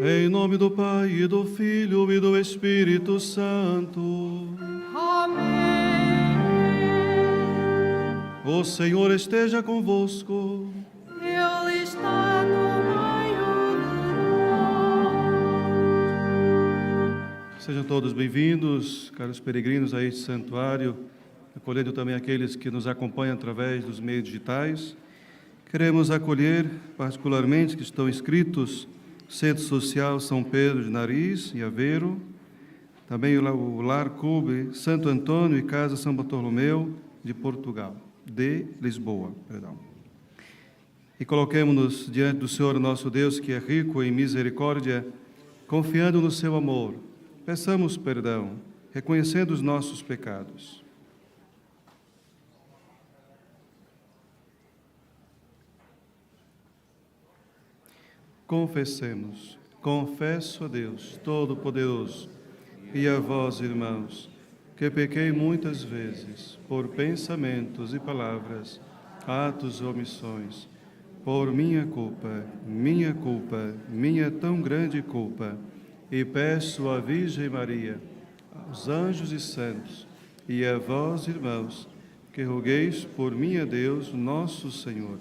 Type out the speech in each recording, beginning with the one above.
Em nome do Pai, e do Filho, e do Espírito Santo. Amém. O Senhor esteja convosco. Ele está no meio de nós. Sejam todos bem-vindos, caros peregrinos, a este santuário, acolhendo também aqueles que nos acompanham através dos meios digitais. Queremos acolher, particularmente, que estão inscritos Centro Social São Pedro de Nariz e Aveiro, também o Lar Cube Santo Antônio e Casa São Bartolomeu de Portugal, de Lisboa, perdão. E coloquemos-nos diante do Senhor nosso Deus, que é rico em misericórdia, confiando no seu amor. Peçamos perdão, reconhecendo os nossos pecados. Confessemos. Confesso a Deus Todo-Poderoso e a vós, irmãos, que pequei muitas vezes por pensamentos e palavras, atos e omissões, por minha culpa, minha tão grande culpa, e peço à Virgem Maria, aos anjos e santos, e a vós, irmãos, que rogueis por mim a Deus, nosso Senhor.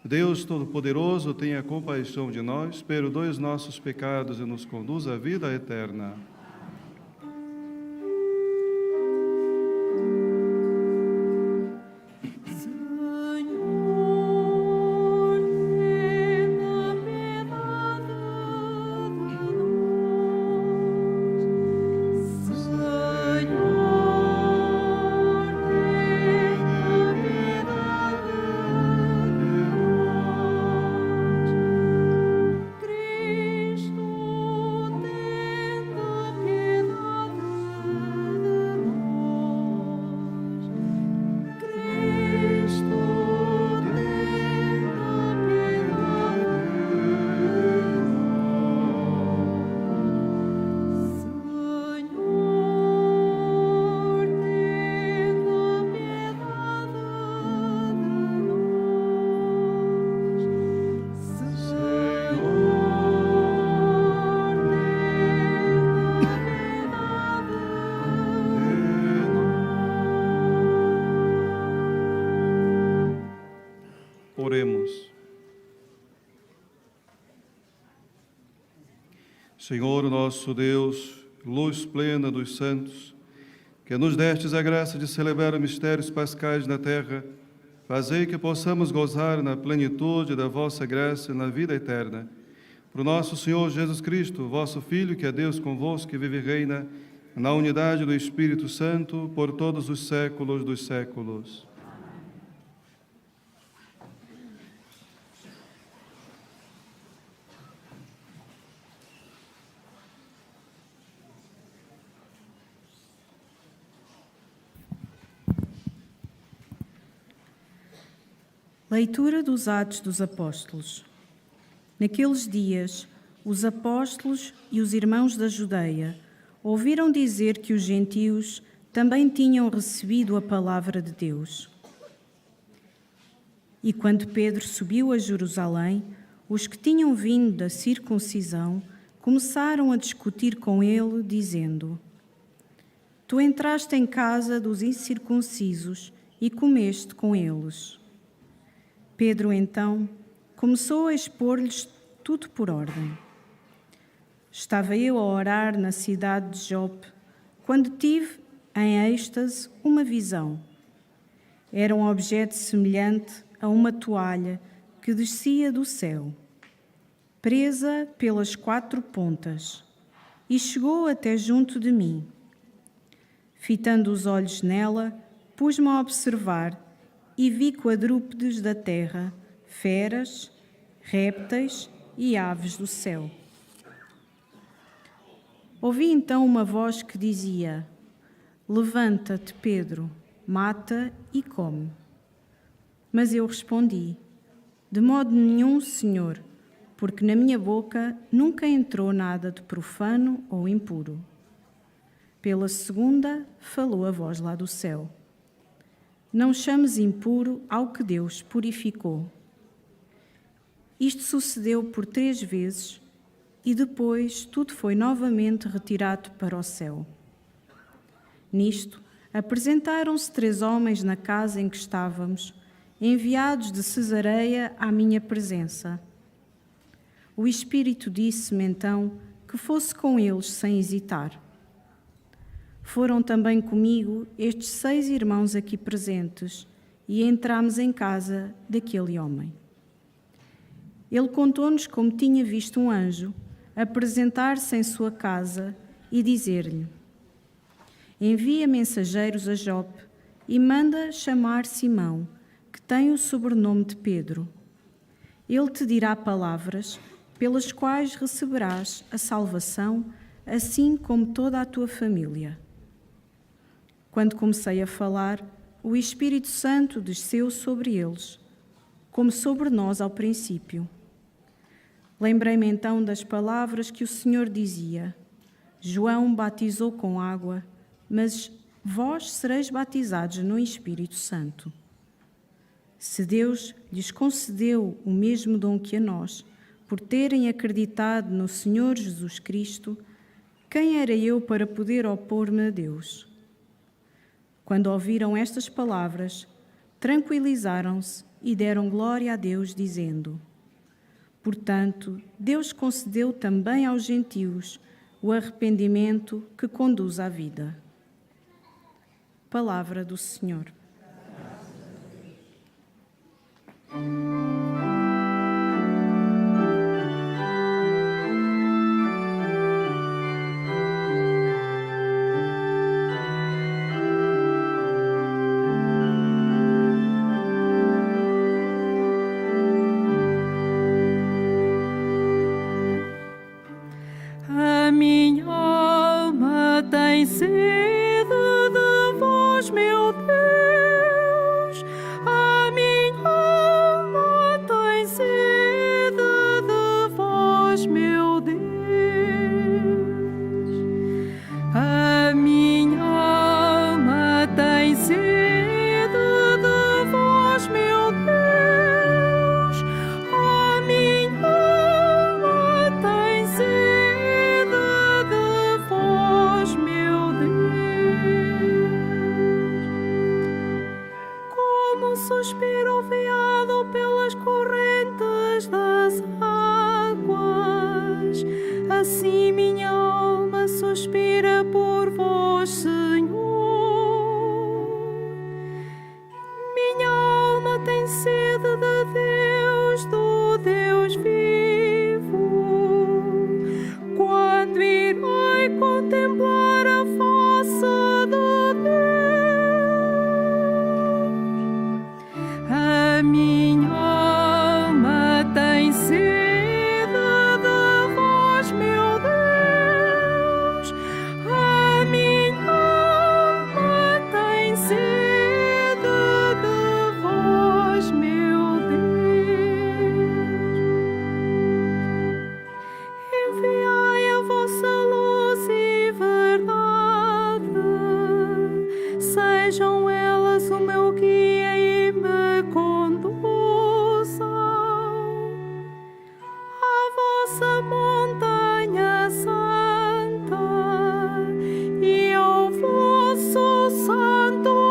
Deus Todo-Poderoso, tenha compaixão de nós, perdoe os nossos pecados e nos conduz à vida eterna. Oremos. Senhor nosso Deus, luz plena dos santos, que nos destes a graça de celebrar os mistérios pascais na terra, fazei que possamos gozar na plenitude da vossa graça e na vida eterna. Por nosso Senhor Jesus Cristo, vosso Filho, que é Deus convosco, que vive e reina na unidade do Espírito Santo, por todos os séculos dos séculos. Leitura dos Atos dos Apóstolos. Naqueles dias, os apóstolos e os irmãos da Judeia ouviram dizer que os gentios também tinham recebido a palavra de Deus. E quando Pedro subiu a Jerusalém, os que tinham vindo da circuncisão começaram a discutir com ele, dizendo: Tu entraste em casa dos incircuncisos e comeste com eles. Pedro, então, começou a expor-lhes tudo por ordem. Estava eu a orar na cidade de Jope, quando tive, em êxtase, uma visão. Era um objeto semelhante a uma toalha que descia do céu, presa pelas 4 pontas, e chegou até junto de mim. Fitando os olhos nela, pus-me a observar e vi quadrúpedes da terra, feras, répteis e aves do céu. Ouvi então uma voz que dizia: Levanta-te, Pedro, mata e come. Mas eu respondi: De modo nenhum, Senhor, porque na minha boca nunca entrou nada de profano ou impuro. Pela segunda, falou a voz lá do céu: Não chames impuro ao que Deus purificou. Isto sucedeu por 3 vezes, e depois tudo foi novamente retirado para o céu. Nisto, apresentaram-se 3 homens na casa em que estávamos, enviados de Cesareia à minha presença. O Espírito disse-me então que fosse com eles sem hesitar. Foram também comigo estes 6 irmãos aqui presentes, e entramos em casa daquele homem. Ele contou-nos como tinha visto um anjo apresentar-se em sua casa e dizer-lhe: Envia mensageiros a Jope e manda chamar Simão, que tem o sobrenome de Pedro. Ele te dirá palavras pelas quais receberás a salvação, assim como toda a tua família. Quando comecei a falar, o Espírito Santo desceu sobre eles, como sobre nós ao princípio. Lembrei-me então das palavras que o Senhor dizia: João batizou com água, mas vós sereis batizados no Espírito Santo. Se Deus lhes concedeu o mesmo dom que a nós, por terem acreditado no Senhor Jesus Cristo, quem era eu para poder opor-me a Deus? Quando ouviram estas palavras, tranquilizaram-se e deram glória a Deus, dizendo: Portanto, Deus concedeu também aos gentios o arrependimento que conduz à vida. Palavra do Senhor. A minha alma tem sede de vós, meu Deus. A minha alma tem sede de vós, meu Deus. A minha alma tem sede de vós, meu Deus. A minha alma tem sede de vós, meu Deus. Como suspiro veado pelas correntes das águas, assim minha alma suspira por vós, Senhor. Minha alma tem sede de Deus, do Deus vivo. Quando irei contemplar a face de Deus? A minha alma tem sede de vós, meu Deus. A minha alma tem sede de vós, meu Deus. Enviai a vossa luz e verdade. vossa montanha santa e ao vosso santuário.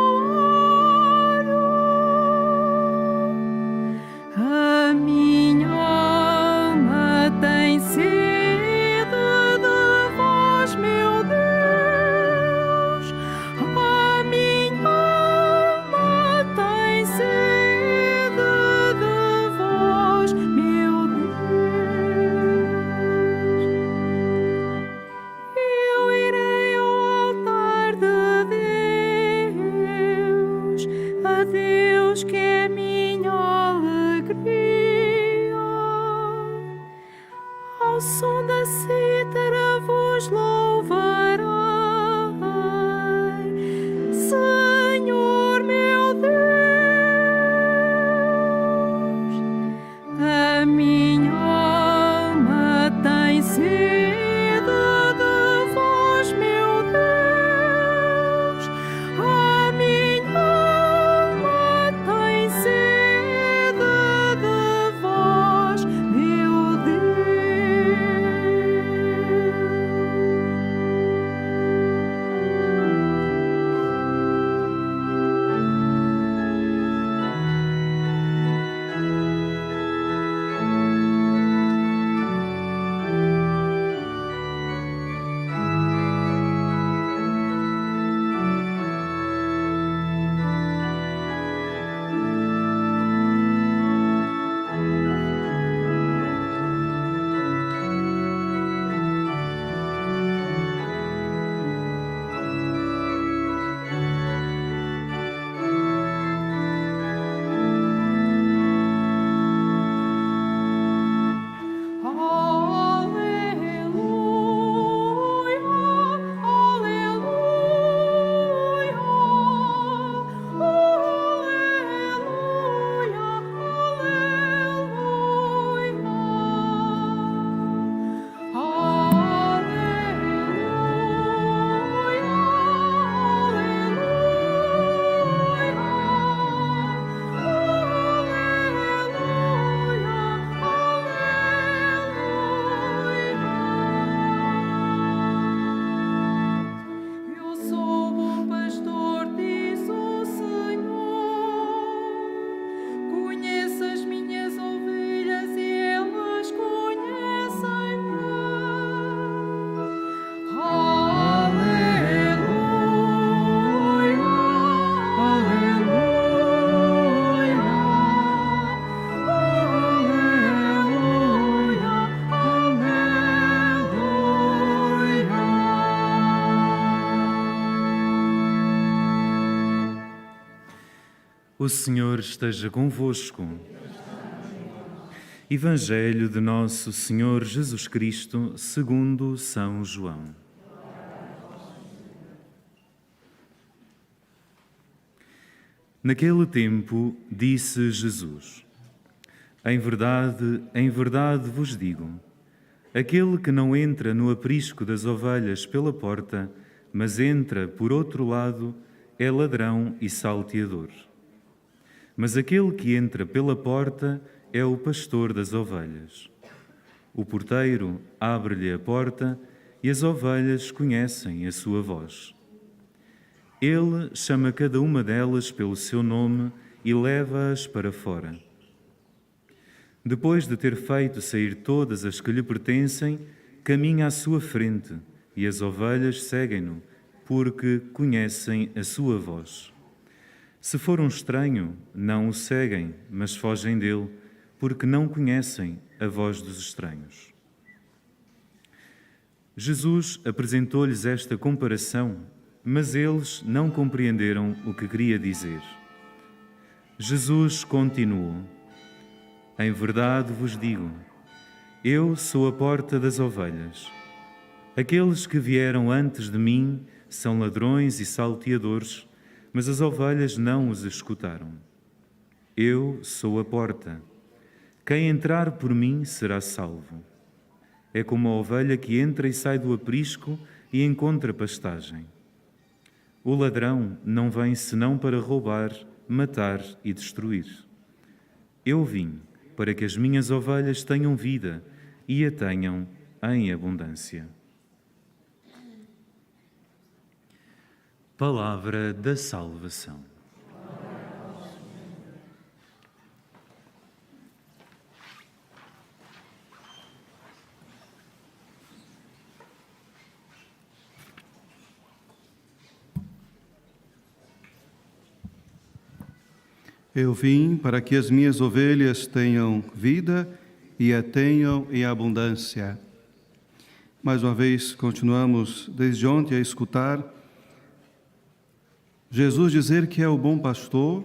A minha alma tem sede de vós, meu Deus. A minha alma tem sede de vós, meu Deus. Eu irei ao altar de Deus, a Deus que é minha alegria. Ao som da cítara vos louvarei, Senhor meu Deus. A minha alma tem sede de vós, meu Deus. A minha alma tem sede de vós, meu Deus. Eu sou o bom pastor, diz o Senhor. Conheço as minhas ovelhas e elas conhecem-me. Aleluia, aleluia, aleluia, aleluia. O Senhor esteja convosco. Evangelho de Nosso Senhor Jesus Cristo, segundo São João. Naquele tempo, disse Jesus: em verdade vos digo, aquele que não entra no aprisco das ovelhas pela porta, mas entra por outro lado, é ladrão e salteador. Mas aquele que entra pela porta é o pastor das ovelhas. O porteiro abre-lhe a porta e as ovelhas conhecem a sua voz. Ele chama cada uma delas pelo seu nome e leva-as para fora. Depois de ter feito sair todas as que lhe pertencem, caminha à sua frente e as ovelhas seguem-no, porque conhecem a sua voz. Se for um estranho, não o seguem, mas fogem dele, porque não conhecem a voz dos estranhos. Jesus apresentou-lhes esta comparação, mas eles não compreenderam o que queria dizer. Jesus continuou: em verdade vos digo, eu sou a porta das ovelhas. Aqueles que vieram antes de mim são ladrões e salteadores, mas as ovelhas não os escutaram. Eu sou a porta. Quem entrar por mim será salvo. É como a ovelha que entra e sai do aprisco e encontra pastagem. O ladrão não vem senão para roubar, matar e destruir. Eu vim para que as minhas ovelhas tenham vida e a tenham em abundância. Palavra da salvação. Eu vim para que as minhas ovelhas tenham vida e a tenham em abundância. Mais uma vez, continuamos desde ontem a escutar Jesus dizer que é o bom pastor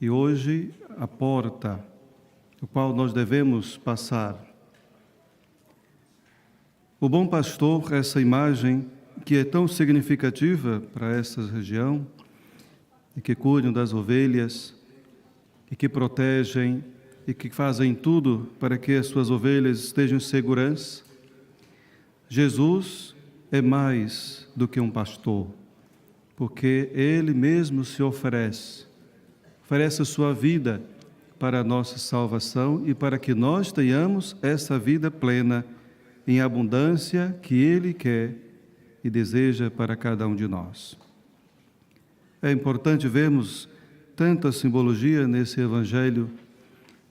e hoje a porta, o qual nós devemos passar. O bom pastor, essa imagem que é tão significativa para essa região, e que cuidam das ovelhas, e que protegem, e que fazem tudo para que as suas ovelhas estejam em segurança. Jesus é mais do que um pastor, porque Ele mesmo se oferece a sua vida para a nossa salvação e para que nós tenhamos essa vida plena, em abundância, que Ele quer e deseja para cada um de nós. É importante vermos tanta simbologia nesse Evangelho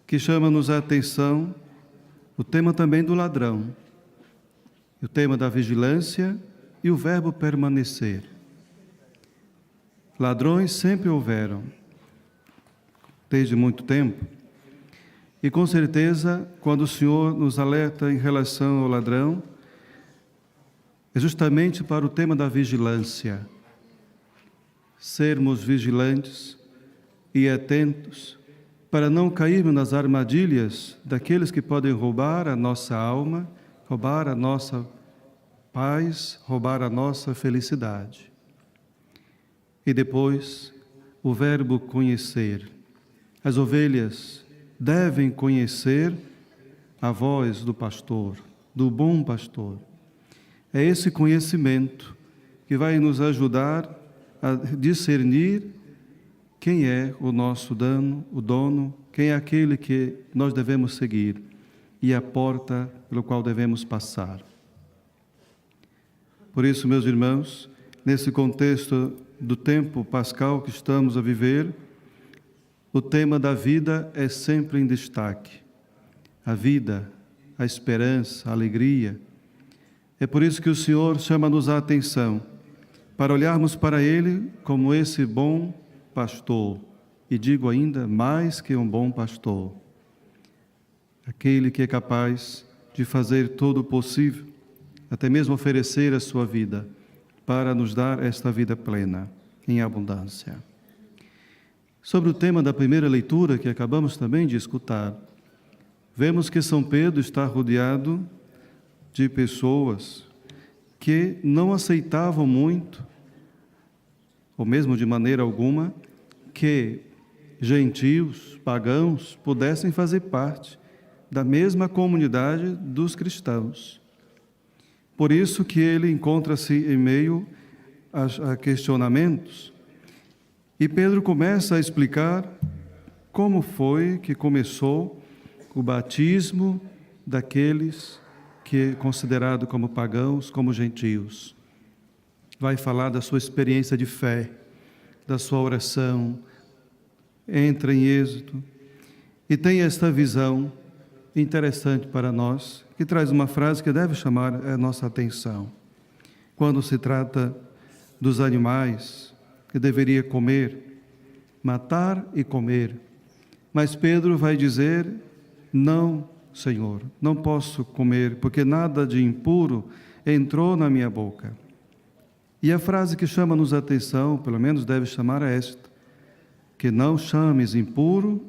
que chama-nos a atenção o tema também do ladrão, o tema da vigilância e o verbo permanecer. Ladrões sempre houveram, desde muito tempo, e com certeza, quando o Senhor nos alerta em relação ao ladrão, é justamente para o tema da vigilância. Sermos vigilantes e atentos para não cairmos nas armadilhas daqueles que podem roubar a nossa alma, roubar a nossa paz, roubar a nossa felicidade. E depois, o verbo conhecer. As ovelhas devem conhecer a voz do pastor, do bom pastor. É esse conhecimento que vai nos ajudar a discernir quem é o nosso dono, quem é aquele que nós devemos seguir e a porta pela qual devemos passar. Por isso, meus irmãos, nesse contexto do tempo pascal que estamos a viver, o tema da vida é sempre em destaque. A vida, a esperança, a alegria. É por isso que o Senhor chama-nos a atenção para olharmos para Ele como esse bom pastor, e digo ainda, mais que um bom pastor, aquele que é capaz de fazer todo o possível, até mesmo oferecer a sua vida, para nos dar esta vida plena, em abundância. Sobre o tema da primeira leitura, que acabamos também de escutar, vemos que São Pedro está rodeado de pessoas que não aceitavam muito, ou mesmo de maneira alguma, que gentios, pagãos, pudessem fazer parte da mesma comunidade dos cristãos. Por isso que ele encontra-se em meio a questionamentos, e Pedro começa a explicar como foi que começou o batismo daqueles que é considerado como pagãos, como gentios. Vai falar da sua experiência de fé, da sua oração, entra em êxito e tem esta visão interessante para nós, que traz uma frase que deve chamar a nossa atenção. Quando se trata dos animais que deveria comer, matar e comer, mas Pedro vai dizer, não, Senhor, não posso comer, porque nada de impuro entrou na minha boca. E a frase que chama-nos a atenção, pelo menos deve chamar a esta, que não chames impuro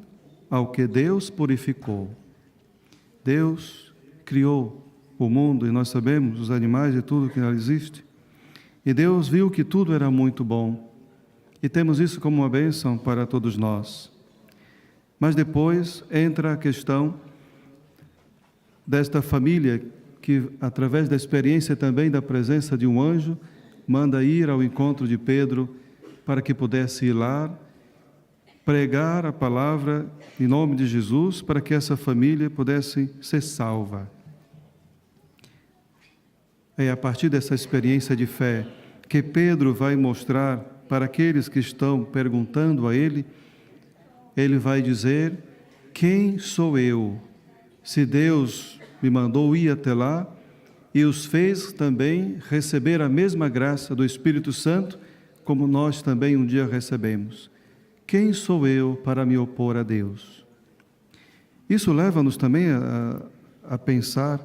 ao que Deus purificou. Deus criou o mundo, e nós sabemos, os animais e tudo que existe, e Deus viu que tudo era muito bom, e temos isso como uma bênção para todos nós. Mas depois entra a questão desta família que, através da experiência também da presença de um anjo, manda ir ao encontro de Pedro para que pudesse ir lá, pregar a palavra em nome de Jesus, para que essa família pudesse ser salva. É a partir dessa experiência de fé que Pedro vai mostrar para aqueles que estão perguntando a ele, ele vai dizer: quem sou eu? Se Deus me mandou ir até lá e os fez também receber a mesma graça do Espírito Santo, como nós também um dia recebemos. Quem sou eu para me opor a Deus? Isso leva-nos também a pensar,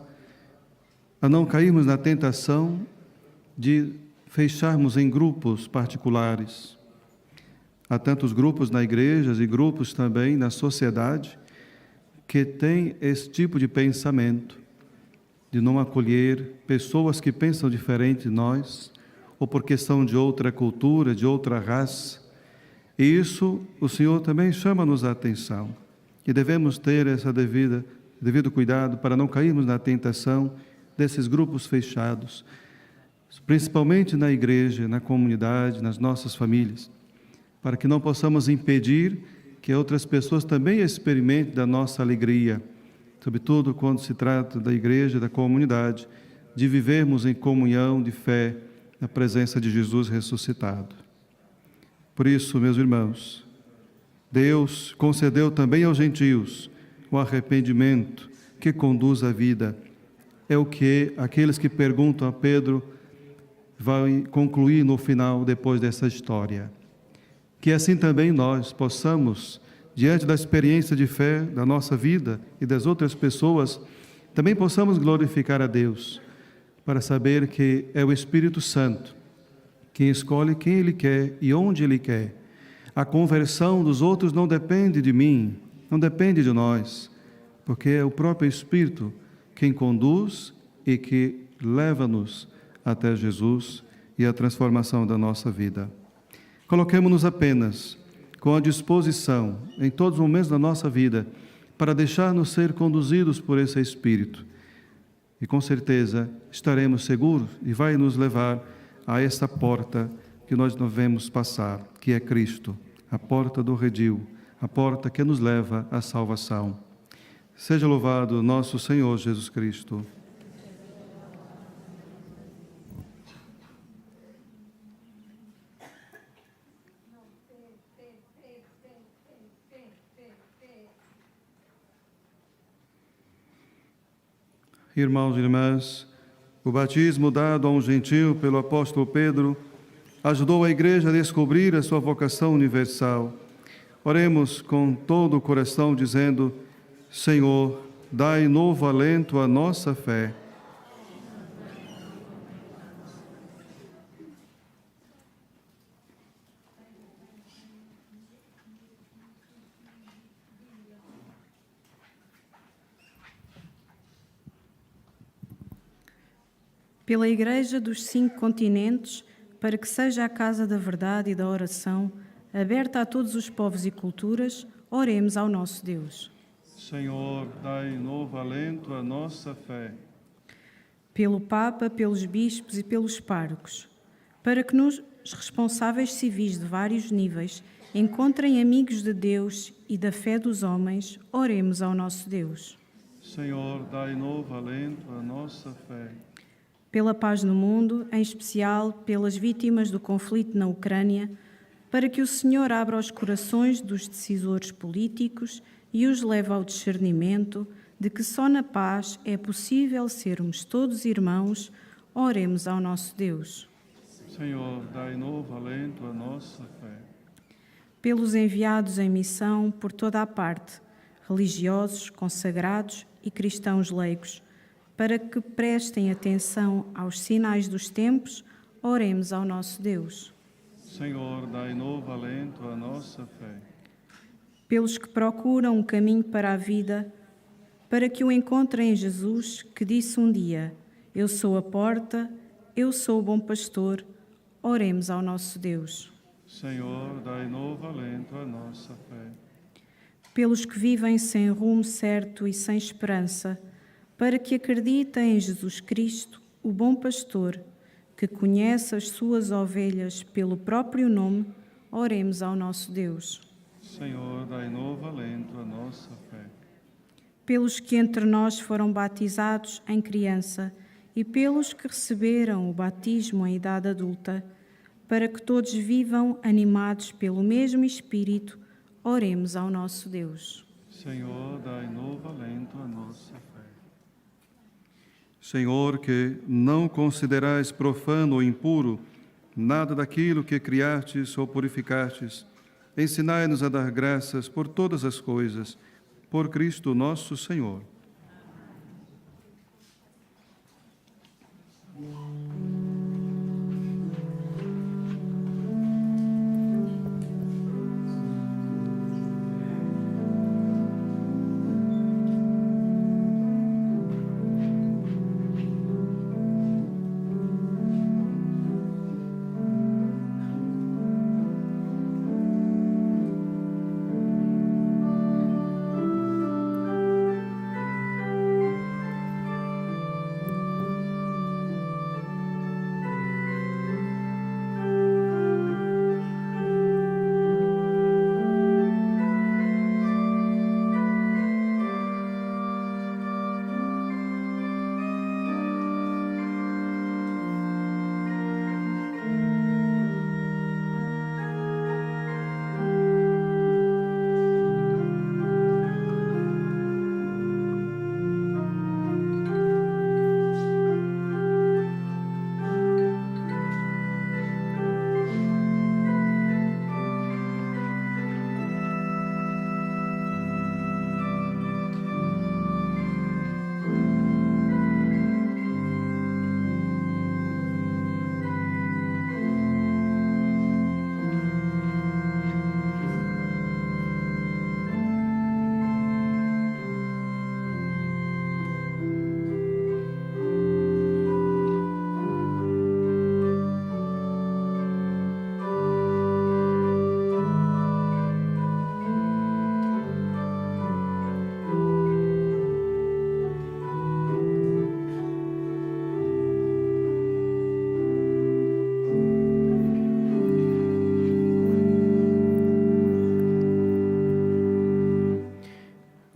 a não cairmos na tentação de fecharmos em grupos particulares. Há tantos grupos na igreja e grupos também na sociedade que têm esse tipo de pensamento, de não acolher pessoas que pensam diferente de nós, ou porque são de outra cultura, de outra raça. E isso o Senhor também chama-nos a atenção. E devemos ter devido cuidado para não cairmos na tentação desses grupos fechados, principalmente na igreja, na comunidade, nas nossas famílias, para que não possamos impedir que outras pessoas também experimentem da nossa alegria, sobretudo quando se trata da igreja, da comunidade, de vivermos em comunhão de fé na presença de Jesus ressuscitado. Por isso, meus irmãos, Deus concedeu também aos gentios o arrependimento que conduz à vida. É o que aqueles que perguntam a Pedro vão concluir no final, depois dessa história. Que assim também nós possamos, diante da experiência de fé da nossa vida e das outras pessoas, também possamos glorificar a Deus, para saber que é o Espírito Santo quem escolhe quem Ele quer e onde Ele quer. A conversão dos outros não depende de mim, não depende de nós, porque é o próprio Espírito quem conduz e que leva-nos até Jesus e a transformação da nossa vida. Coloquemo-nos apenas com a disposição, em todos os momentos da nossa vida, para deixar-nos ser conduzidos por esse Espírito. E com certeza estaremos seguros e vai nos levar a essa porta que nós devemos passar, que é Cristo, a porta do redil, a porta que nos leva à salvação. Seja louvado nosso Senhor Jesus Cristo. Irmãos e irmãs, o batismo dado a um gentio pelo apóstolo Pedro ajudou a Igreja a descobrir a sua vocação universal. Oremos com todo o coração, dizendo: Senhor, dai novo alento à nossa fé. Pela Igreja dos 5 continentes, para que seja a casa da verdade e da oração, aberta a todos os povos e culturas, oremos ao nosso Deus. Senhor, dai novo alento à nossa fé. Pelo Papa, pelos bispos e pelos párocos, para que nos responsáveis civis de vários níveis encontrem amigos de Deus e da fé dos homens, oremos ao nosso Deus. Senhor, dai novo alento à nossa fé. Pela paz no mundo, em especial pelas vítimas do conflito na Ucrânia, para que o Senhor abra os corações dos decisores políticos e os leve ao discernimento de que só na paz é possível sermos todos irmãos, oremos ao nosso Deus. Senhor, dai novo alento à nossa fé. Pelos enviados em missão por toda a parte, religiosos, consagrados e cristãos leigos, para que prestem atenção aos sinais dos tempos, oremos ao nosso Deus. Senhor, dai novo alento à nossa fé. Pelos que procuram um caminho para a vida, para que o encontrem em Jesus, que disse um dia: Eu sou a porta, eu sou o bom pastor, oremos ao nosso Deus. Senhor, dai novo alento à nossa fé. Pelos que vivem sem rumo certo e sem esperança, para que acreditem em Jesus Cristo, o bom pastor, que conhece as suas ovelhas pelo próprio nome, oremos ao nosso Deus. Senhor, dai novo alento à nossa fé. Pelos que entre nós foram batizados em criança e pelos que receberam o batismo em idade adulta, para que todos vivam animados pelo mesmo Espírito, oremos ao nosso Deus. Senhor, dai novo alento à nossa fé. Senhor, que não considerais profano ou impuro nada daquilo que criastes ou purificastes, ensinai-nos a dar graças por todas as coisas, por Cristo nosso Senhor.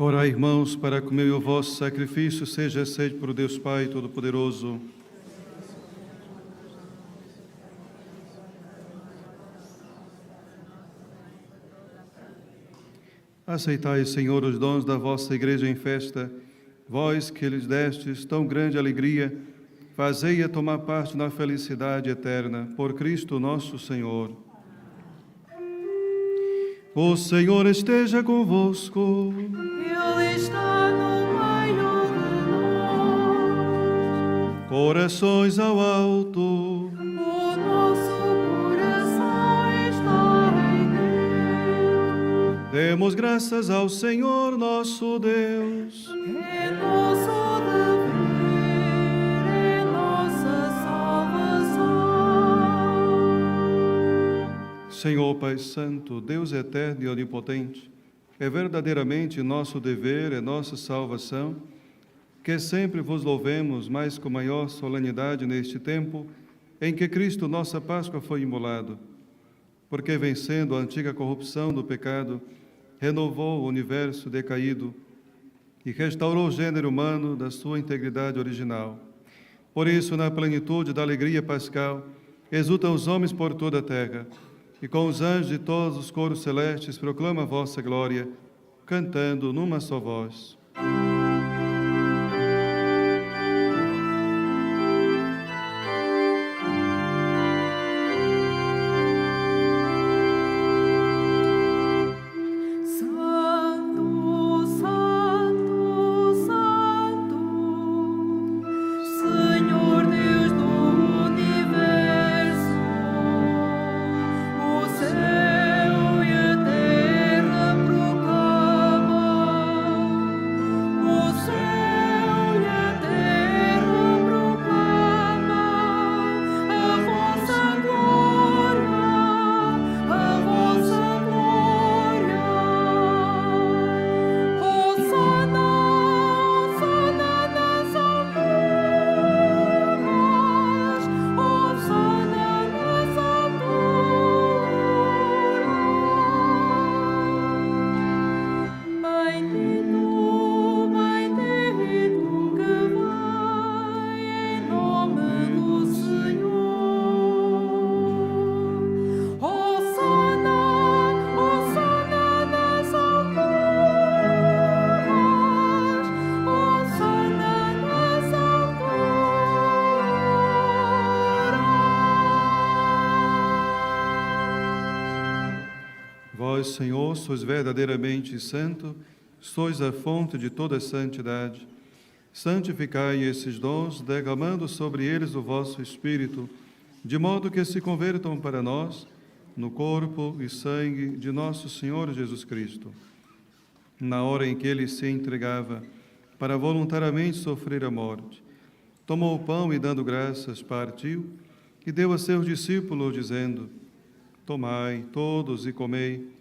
Orai, irmãos, para que o meu e o vosso sacrifício seja aceito por Deus Pai Todo-Poderoso. Aceitai, Senhor, os dons da vossa Igreja em festa, vós que lhes destes tão grande alegria, fazei-a tomar parte na felicidade eterna, por Cristo nosso Senhor. O Senhor esteja convosco. Ele está no meio de nós. Corações ao alto. O nosso coração está em Deus. Demos graças ao Senhor nosso Deus. É nosso dever, é nossa salvação. Senhor Pai Santo, Deus eterno e onipotente, é verdadeiramente nosso dever, é nossa salvação, que sempre vos louvemos, mais com maior solenidade neste tempo em que Cristo, nossa Páscoa, foi imolado, porque vencendo a antiga corrupção do pecado, renovou o universo decaído e restaurou o gênero humano da sua integridade original. Por isso, na plenitude da alegria pascal, exultam os homens por toda a terra, e com os anjos de todos os coros celestes proclama a vossa glória, cantando numa só voz. Santo, Santo, Santo, Senhor Deus do universo, o céu e a terra proclamam Vós, Senhor, sois verdadeiramente santo, sois a fonte de toda santidade. Santificai esses dons, derramando sobre eles o vosso Espírito, de modo que se convertam para nós no corpo e sangue de nosso Senhor Jesus Cristo. Na hora em que ele se entregava para voluntariamente sofrer a morte, tomou o pão e, dando graças, partiu e deu a seus discípulos, dizendo: Tomai todos e comei,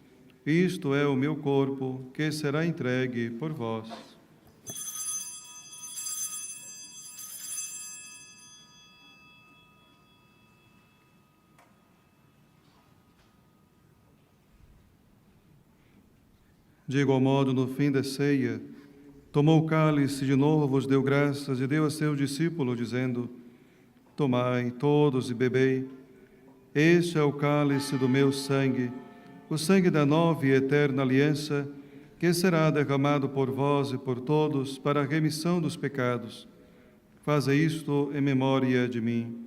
isto é o meu corpo, que será entregue por vós. De igual modo, no fim da ceia, tomou o cálice, de novo vos deu graças e deu a seus discípulos, dizendo: Tomai todos e bebei, este é o cálice do meu sangue, o sangue da nova e eterna aliança, que será derramado por vós e por todos para a remissão dos pecados. Fazei isto em memória de mim.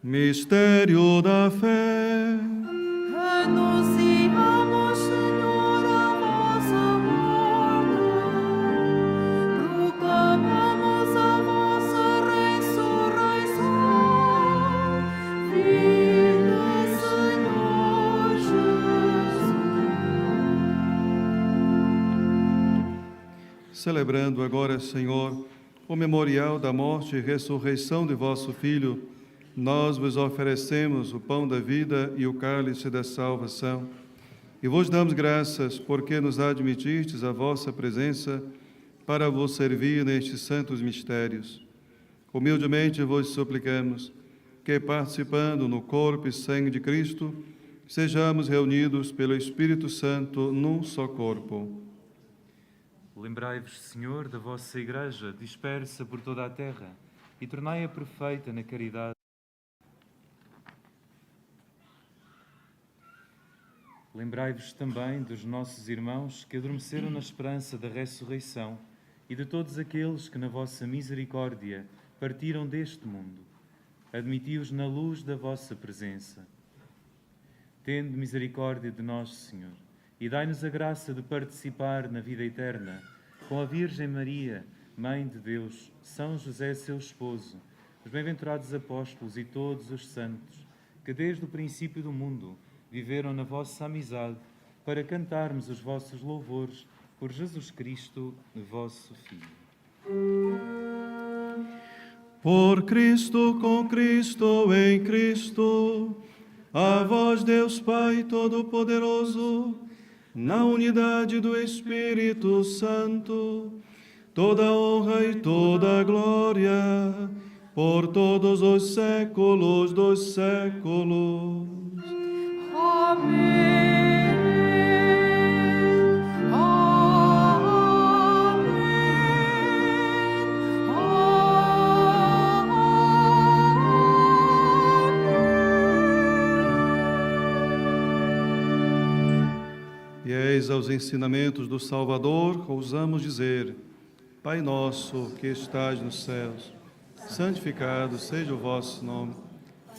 Mistério da fé. Anunciamos, Senhor, a vossa morte, proclamamos a vossa ressurreição. Viva, Senhor Jesus. Celebrando agora, Senhor, o memorial da morte e ressurreição de vosso Filho, nós vos oferecemos o pão da vida e o cálice da salvação, e vos damos graças porque nos admitistes a vossa presença para vos servir nestes santos mistérios. Humildemente vos suplicamos que, participando no corpo e sangue de Cristo, sejamos reunidos pelo Espírito Santo num só corpo. Lembrai-vos, Senhor, da vossa Igreja dispersa por toda a terra e tornai-a perfeita na caridade. Lembrai-vos também dos nossos irmãos que adormeceram na esperança da ressurreição e de todos aqueles que, na vossa misericórdia, partiram deste mundo. Admiti-os na luz da vossa presença. Tende misericórdia de nós, Senhor, e dai-nos a graça de participar na vida eterna com a Virgem Maria, Mãe de Deus, São José, seu esposo, os bem-aventurados apóstolos e todos os santos, que desde o princípio do mundo viveram na vossa amizade, para cantarmos os vossos louvores por Jesus Cristo, vosso Filho. Por Cristo, com Cristo, em Cristo, a vós, Deus Pai Todo-Poderoso, na unidade do Espírito Santo, toda honra e toda glória, por todos os séculos dos séculos. Amém. Fiéis aos ensinamentos do Salvador, ousamos dizer: Pai nosso que estais nos céus, santificado seja o vosso nome.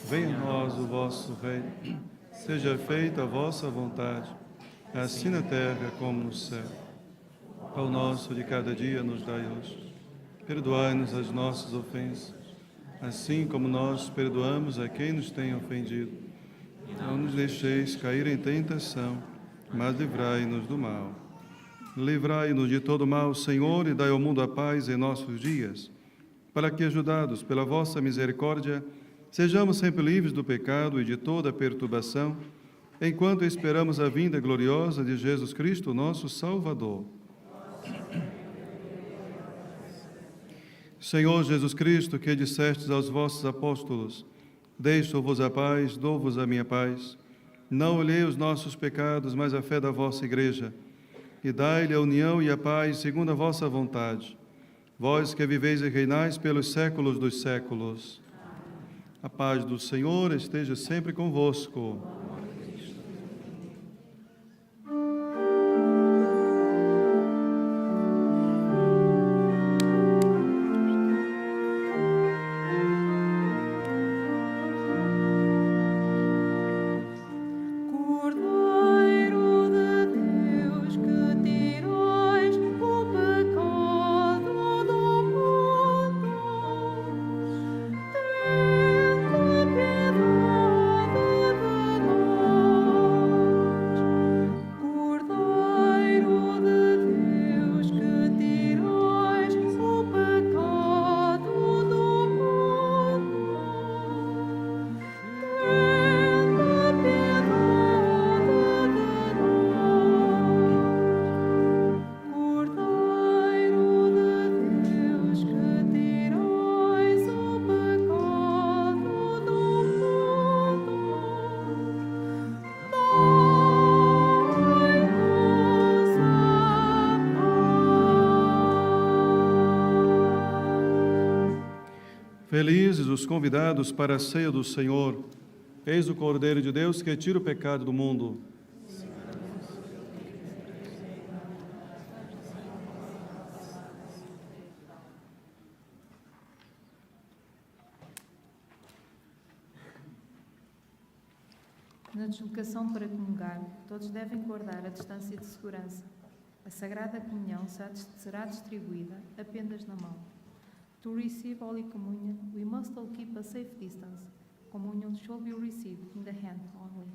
Venha a nós o vosso reino. Seja feita a vossa vontade, assim na terra como no céu. O pão nosso de cada dia nos dai hoje. Perdoai-nos as nossas ofensas, assim como nós perdoamos a quem nos tem ofendido. Não nos deixeis cair em tentação, mas livrai-nos do mal. Livrai-nos de todo mal, Senhor, e dai ao mundo a paz em nossos dias, para que, ajudados pela vossa misericórdia, sejamos sempre livres do pecado e de toda perturbação, enquanto esperamos a vinda gloriosa de Jesus Cristo, nosso Salvador. Senhor Jesus Cristo, que dissestes aos vossos apóstolos: Deixo-vos a paz, dou-vos a minha paz. Não olhei os nossos pecados, mas a fé da vossa Igreja, e dai-lhe a união e a paz segundo a vossa vontade. Vós que viveis e reinais pelos séculos dos séculos. A paz do Senhor esteja sempre convosco. Felizes os convidados para a ceia do Senhor. Eis o Cordeiro de Deus que tira o pecado do mundo. Na deslocação para comungar, todos devem guardar a distância de segurança. A Sagrada Comunhão será distribuída apenas na mão. To receive Holy Communion, we must all keep a safe distance. Communion shall be received in the hand only.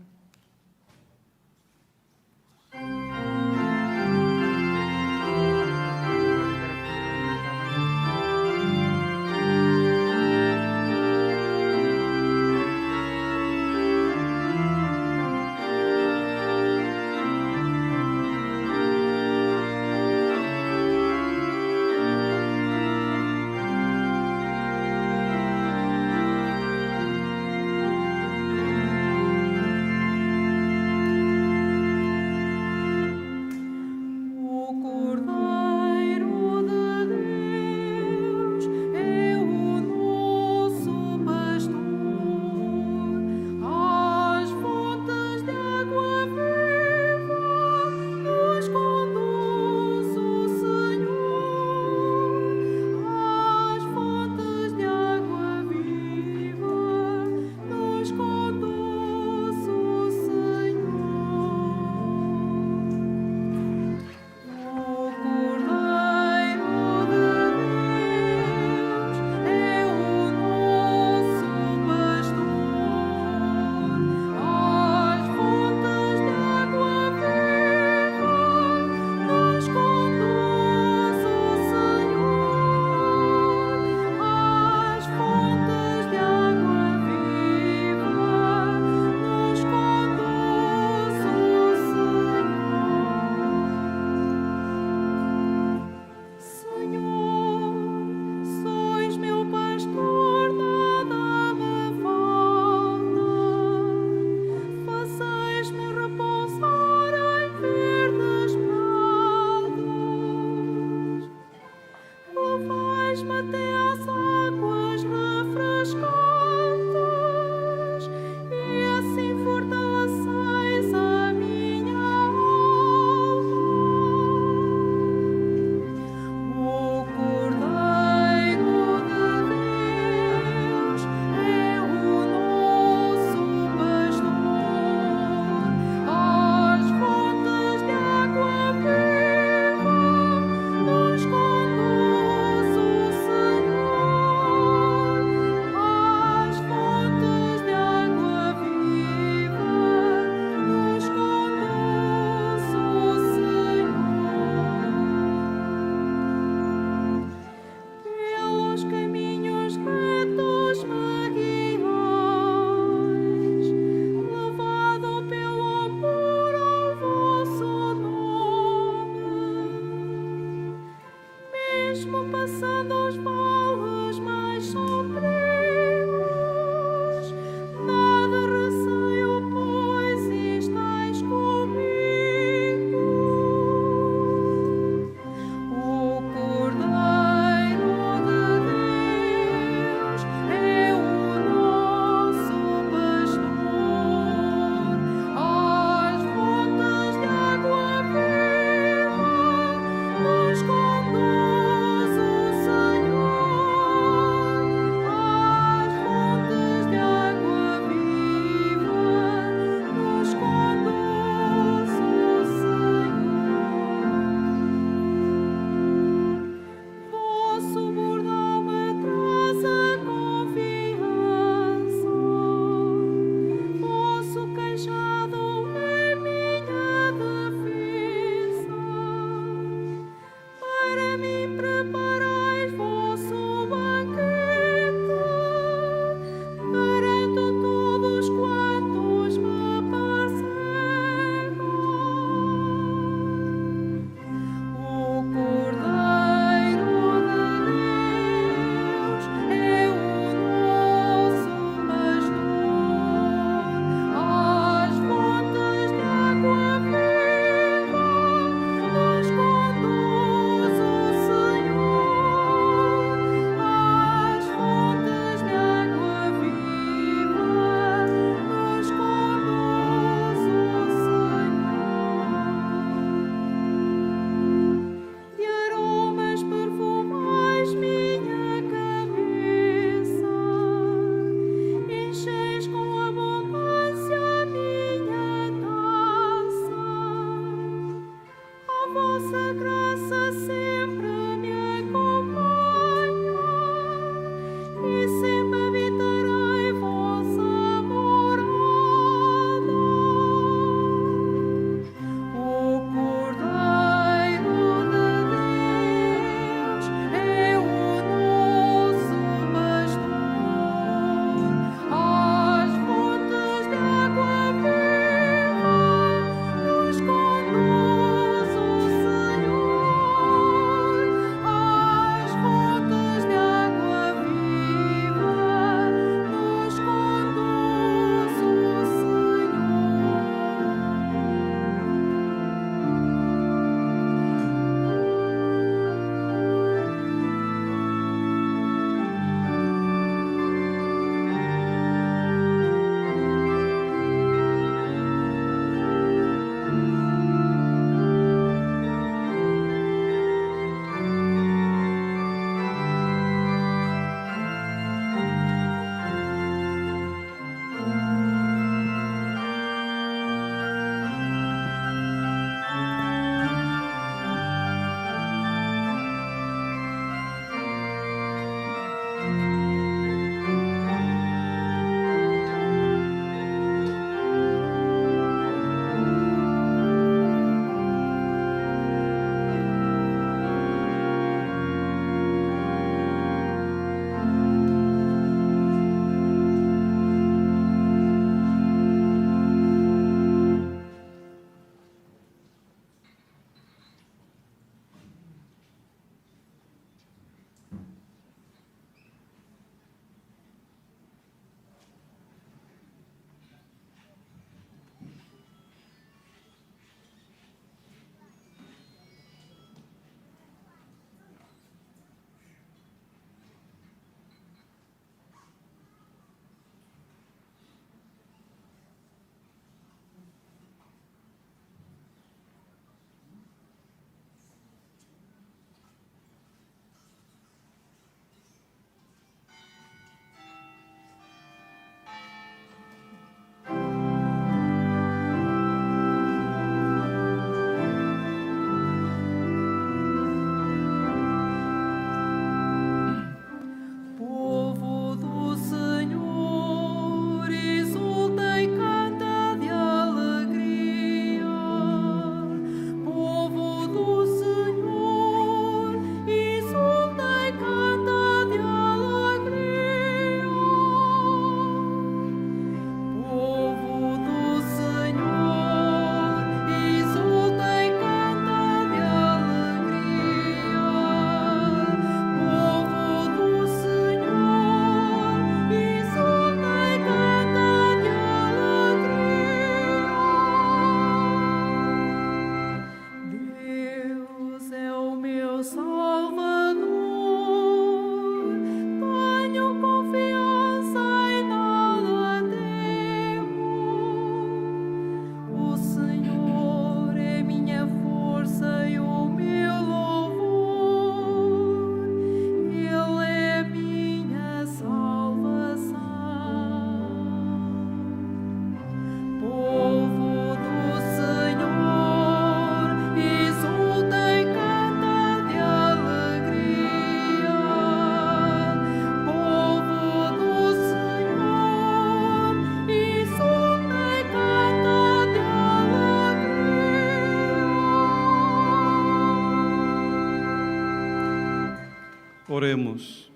Oremos.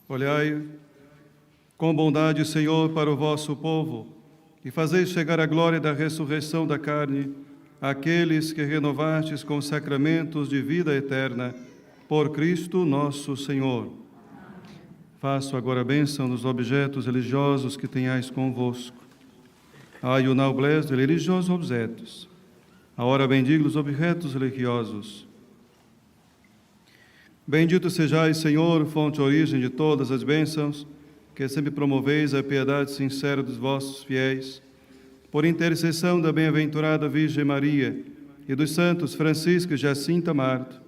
Olhai com bondade, Senhor, para o vosso povo e fazeis chegar a glória da ressurreição da carne àqueles que renovastes com sacramentos de vida eterna, por Cristo nosso Senhor. Faço agora a bênção dos objetos religiosos que tenhais convosco. Ai, o noblesse de religiosos objetos. Agora bendigo os objetos religiosos. Bendito sejais, Senhor, fonte e origem de todas as bênçãos, que sempre promoveis a piedade sincera dos vossos fiéis, por intercessão da bem-aventurada Virgem Maria e dos santos Francisco e Jacinta Marto,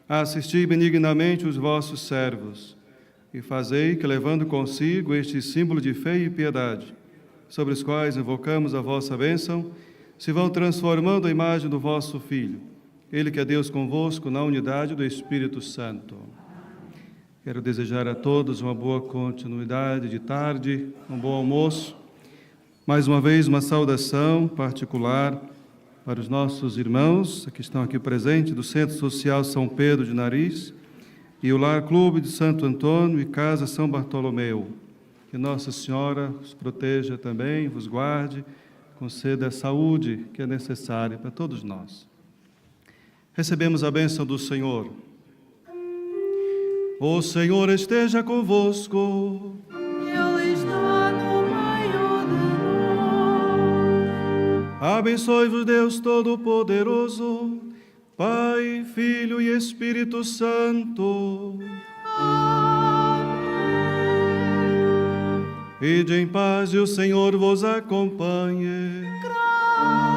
assisti benignamente os vossos servos, e fazei que, levando consigo este símbolo de fé e piedade, sobre os quais invocamos a vossa bênção, se vão transformando a imagem do vosso Filho, Ele que é Deus convosco na unidade do Espírito Santo. Quero desejar a todos uma boa continuidade de tarde, um bom almoço. Mais uma vez, uma saudação particular para os nossos irmãos que estão aqui presentes do Centro Social São Pedro de Nariz e o Lar Clube de Santo Antônio e Casa São Bartolomeu. Que Nossa Senhora os proteja também, vos guarde, conceda a saúde que é necessária para todos nós. Recebemos a bênção do Senhor. O Senhor esteja convosco. Ele está no meio de nós. Abençoe-vos Deus Todo-Poderoso, Pai, Filho e Espírito Santo. Amém. Ide em paz e o Senhor vos acompanhe. Graças